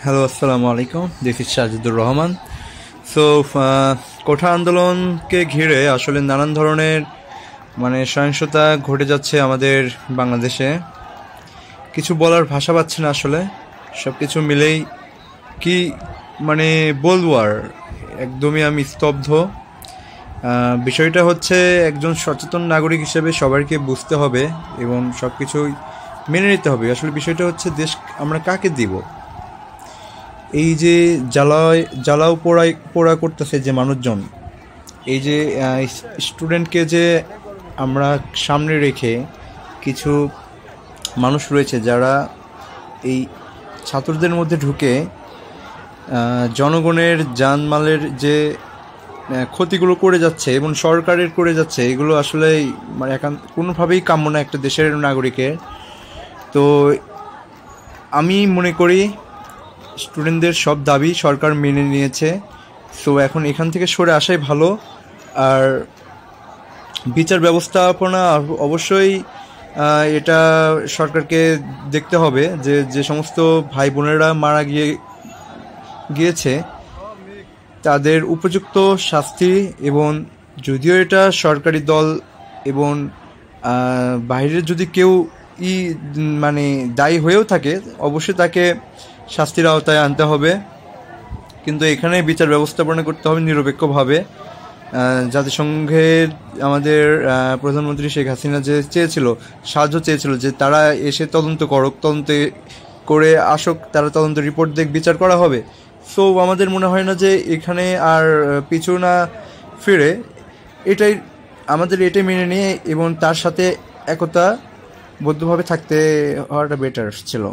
Hello, আসসালামু আলাইকুম। This is Sajidur Rahman. So কোঠা আন্দোলনকে ঘিরে আসলে নানান ধরনের সহিংসতা ঘটে যাচ্ছে আমাদের বাংলাদেশে। কিছু বলার ভাষা পাচ্ছি না আসলে। সব কিছু মিলেই কি বলবো আর, একদমই আমি স্তব্ধ। বিষয়টা হচ্ছে, একজন সচেতন নাগরিক হিসেবে সবাইকে বুঝতে হবে এবং সব কিছুই মেনে নিতে হবে। আসলে বিষয়টা হচ্ছে, দেশ আমরা কাকে দিব? এই যে জ্বালাও পোড়া করতেছে যে মানুষজন, এই যে স্টুডেন্টকে যে আমরা সামনে রেখে কিছু মানুষ রয়েছে যারা এই ছাত্রদের মধ্যে ঢুকে জনগণের জানমালের যে ক্ষতিগুলো করে যাচ্ছে এবং সরকারের করে যাচ্ছে, এগুলো আসলে কোনোভাবেই কাম্য না একটা দেশের নাগরিকের। তো আমি মনে করি স্টুডেন্টদের সব দাবি সরকার মেনে নিয়েছে। সো এখন এখান থেকে সরে আসাই ভালো। আর বিচার ব্যবস্থাপনা অবশ্যই এটা সরকারকে দেখতে হবে যে যে সমস্ত ভাই বোনেরা মারা গিয়েছে তাদের উপযুক্ত শাস্তি, এবং যদিও এটা সরকারি দল এবং বাইরের যদি কেউ ই দায়ী হয়েও থাকে, অবশ্যই তাকে শাস্তির আওতায় আনতে হবে। কিন্তু এখানে বিচার ব্যবস্থাপনা করতে হবে নিরপেক্ষভাবে। জাতিসংঘের আমাদের প্রধানমন্ত্রী শেখ হাসিনা যে সাহায্য চেয়েছিল যে তারা এসে তদন্ত করে আসুক, তারা তদন্ত রিপোর্ট বিচার করা হবে। সো আমাদের মনে হয় না যে এখানে আর পিছু না ফিরে এটাই মেনে নিয়ে এবং তার সাথে একতাবদ্ধভাবে থাকতে হওয়াটা বেটার ছিল।